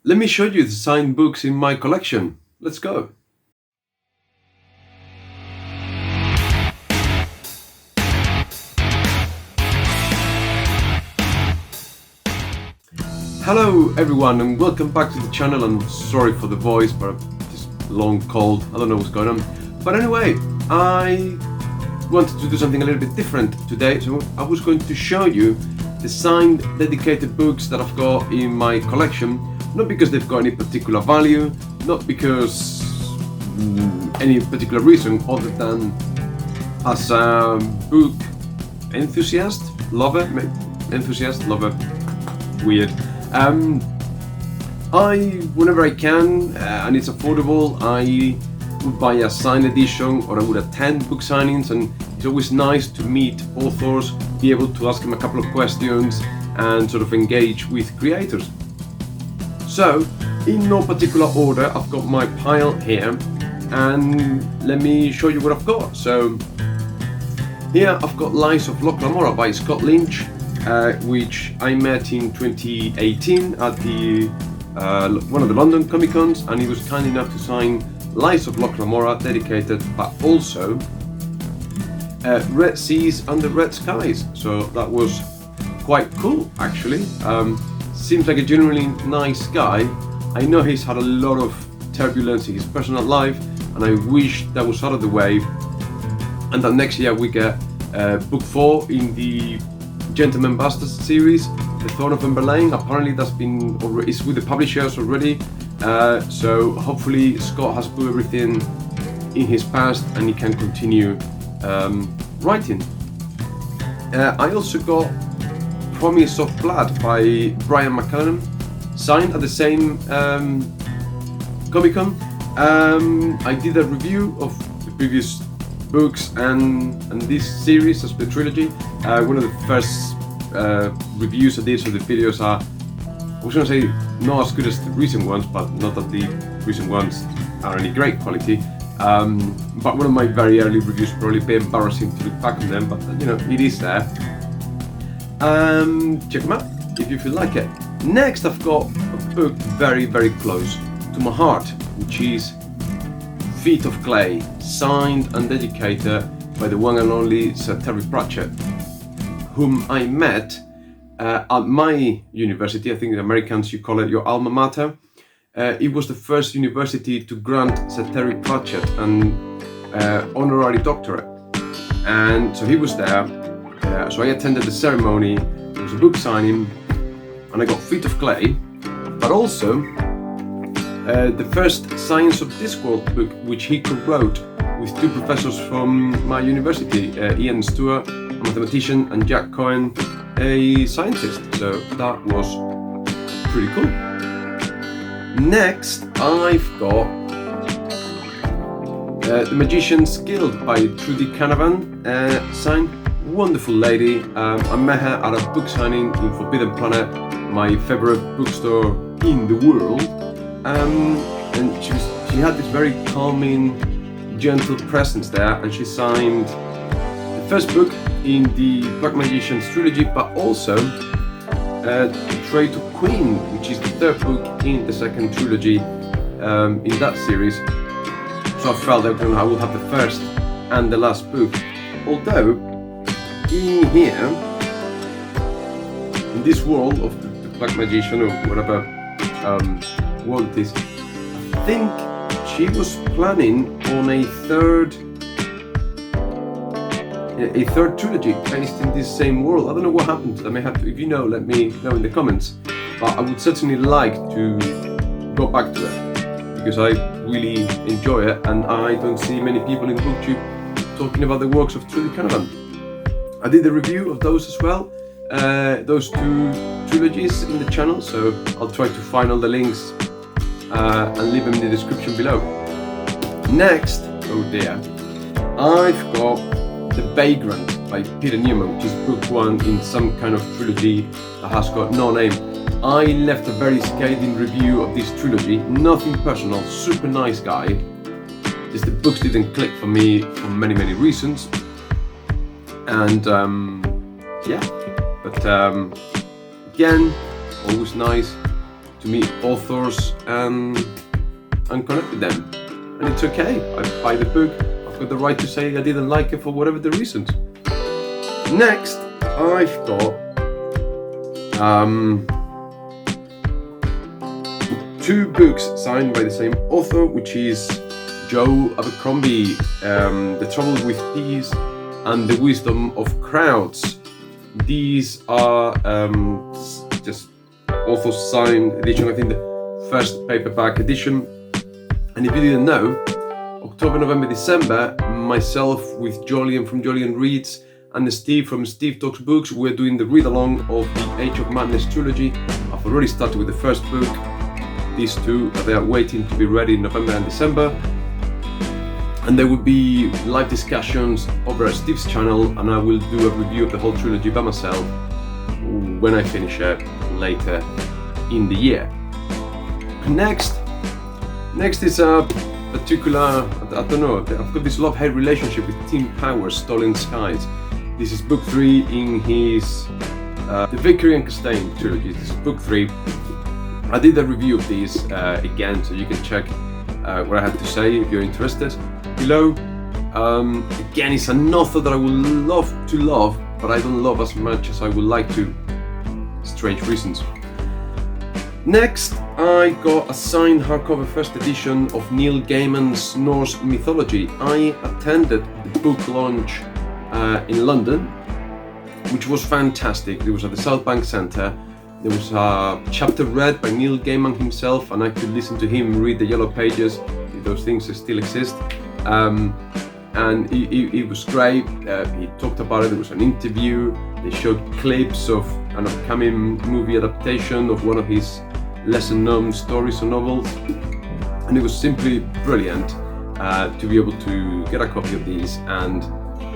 Let me show you the signed books in my collection. Let's go. Hello everyone and welcome back to the channel. I'm sorry for the voice, but this long cold, I don't know what's going on. But anyway, I wanted to do something a little bit different today, so I was going to show you the signed dedicated books that I've got in my collection, not because they've got any particular value, not because any particular reason other than as a book enthusiast, lover, weird. Whenever I can and it's affordable, I would buy a signed edition or I would attend book signings, and it's always nice to meet authors, be able to ask them a couple of questions and sort of engage with creators. So, in no particular order, I've got my pile here, and let me show you what I've got. So, here I've got Lies of Loch Lamora by Scott Lynch, which I met in 2018 at the one of the London Comic Cons, and he was kind enough to sign Lies of Loch Lamora, dedicated, but also Red Seas Under Red Skies. So that was quite cool, actually. Seems like a genuinely nice guy. I know he's had a lot of turbulence in his personal life, and I wish that was out of the way, and that next year we get book 4 in the Gentleman Bastards series, The Thorn of Emberlane. Apparently that's been it's with the publishers already, so hopefully Scott has put everything in his past and he can continue writing. I also got Promise of Blood by Brian McCallum, signed at the same Comic Con. I did a review of the previous books and this series as the trilogy. One of the first reviews I did, so the videos are, I was going to say, not as good as the recent ones, but not that the recent ones are any great quality. But one of my very early reviews will probably be embarrassing to look back on them, but you know, it is there. Check them out if you feel like it. Next, I've got a book very, very close to my heart, which is Feet of Clay, signed and dedicated by the one and only Sir Terry Pratchett, whom I met at my university. I think the Americans, you call it your alma mater. It was the first university to grant Sir Terry Pratchett an honorary doctorate, and so he was there. So I attended the ceremony. It was a book signing, and I got Feet of Clay, but also the first Science of Discworld book, which he co-wrote with two professors from my university, Ian Stewart, a mathematician, and Jack Cohen, a scientist. So that was pretty cool. Next, I've got The Magician's Guild by Trudy Canavan, signed. Wonderful lady. I met her at a book signing in Forbidden Planet, my favorite bookstore in the world. And she had this very calming, gentle presence there, and she signed the first book in the Black Magician's trilogy, but also Trade to Queen, which is the third book in the second trilogy in that series. So I felt that I will have the first and the last book. Although, in here, in this world of the Black Magician, or whatever world it is, I think she was planning on a third trilogy based in this same world. I don't know what happened. I may have to, if you know, let me know in the comments. But I would certainly like to go back to it, because I really enjoy it, and I don't see many people in BookTube talking about the works of Trudy Canavan. I did a review of those as well, those two trilogies in the channel, so I'll try to find all the links and leave them in the description below. Next, oh dear, I've got The Vagrant by Peter Newman, which is book 1 in some kind of trilogy that has got no name. I left a very scathing review of this trilogy, nothing personal, super nice guy, just the books didn't click for me for many, many reasons. And yeah, but again, always nice to to meet authors and connect with them. And it's okay, I buy the book, I've got the right to say I didn't like it for whatever the reasons. Next, I've got two books signed by the same author, which is Joe Abercrombie, The Trouble with Peace and The Wisdom of Crowds. These are just author's signed edition, I think the first paperback edition. And if you didn't know, October, November, December, myself with Jolien from Jolien Reads and Steve from Steve Talks Books, we're doing the read-along of the Age of Madness trilogy. I've already started with the first book. These two, they are waiting to be ready in November and December. And there will be live discussions over at Steve's channel, and I will do a review of the whole trilogy by myself when I finish it later in the year. Next is a particular, I don't know, I've got this love-hate relationship with Tim Power's Stolen Skies. This is book 3 in his The Vickery and Castaigne trilogy. This is book 3. I did a review of these again, so you can check what I had to say if you're interested below. Again, it's an author that I would love to love, but I don't love as much as I would like to. Strange reasons. Next, I got a signed hardcover first edition of Neil Gaiman's Norse mythology. I attended the book launch in London, which was fantastic. It was at the South Bank Centre. There was a chapter read by Neil Gaiman himself, and I could listen to him read the Yellow Pages, if those things still exist. And it was great. He talked about it. There was an interview. They showed clips of an upcoming movie adaptation of one of his lesser-known stories or novels, and it was simply brilliant to be able to get a copy of these and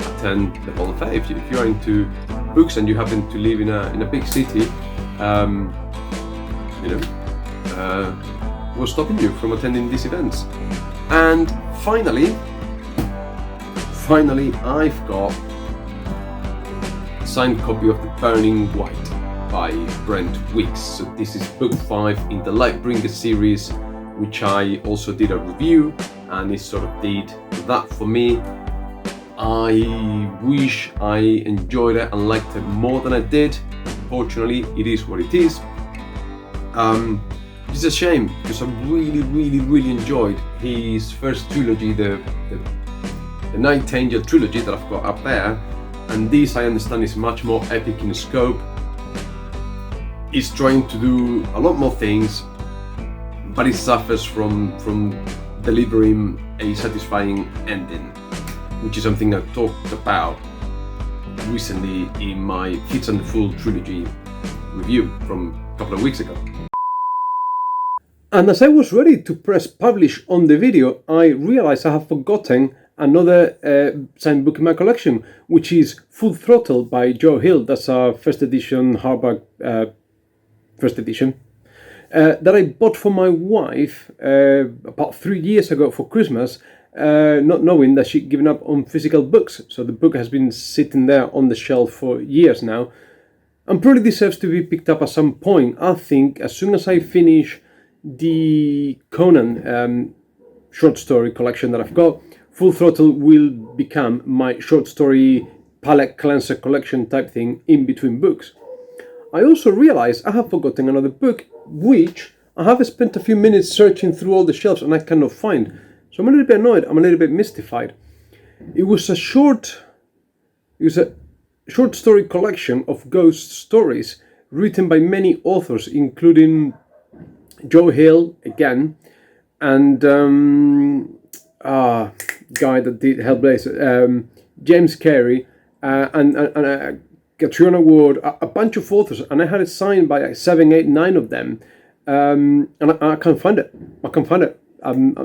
attend the whole affair. If you are into books and you happen to live in a big city, what's stopping you from attending these events? And finally, I've got a signed copy of The Burning White by Brent Weeks. So this is book 5 in the Lightbringer series, which I also did a review, and it sort of did that for me. I wish I enjoyed it and liked it more than I did. Unfortunately, it is what it is. It's a shame because I really enjoyed his first trilogy, the Night Angel trilogy that I've got up there, and this I understand is much more epic in scope. It's trying to do a lot more things, but it suffers from delivering a satisfying ending, which is something I talked about recently in my Fits and the Fool trilogy review from a couple of weeks ago. And as I was ready to press publish on the video, I realized I have forgotten another signed book in my collection, which is Full Throttle by Joe Hill. That's a first edition hardback first edition that I bought for my wife about 3 years ago for Christmas, not knowing that she'd given up on physical books. So the book has been sitting there on the shelf for years now, and probably deserves to be picked up at some point. I think as soon as I finish the Conan short story collection that I've got, Full Throttle will become my short story palette cleanser collection type thing in between books. I also realized I have forgotten another book, which I have spent a few minutes searching through all the shelves and I cannot find. So I'm a little bit annoyed, I'm a little bit mystified. It was a short story collection of ghost stories written by many authors, including Joe Hill again, and guy that did Hellblazer, James Carey, and Katrina Ward, a bunch of authors, and I had it signed by like 7, 8, 9 of them, and I can't find it.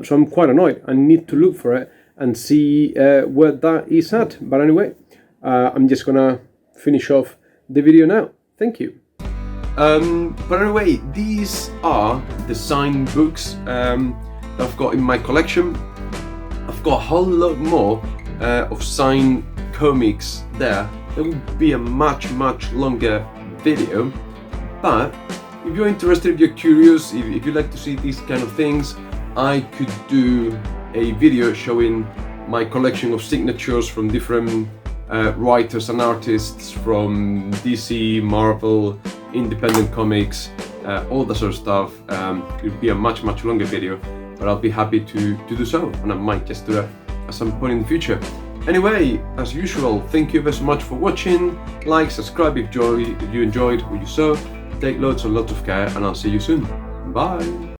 So I'm quite annoyed. I need to look for it and see where that is at. But anyway, I'm just gonna finish off the video now. Thank you. But anyway, these are the signed books that I've got in my collection. I've got a whole lot more of signed comics there. There will be a much longer video, but if you're interested, if you're curious, if you like to see these kind of things, I could do a video showing my collection of signatures from different writers and artists from DC, Marvel, independent comics, all that sort of stuff. It would be a much longer video, but I'll be happy to do so, and I might just do that at some point in the future. Anyway, as usual, thank you very much for watching. Like, subscribe if you enjoyed what you saw. Take loads and lots of care, and I'll see you soon. Bye!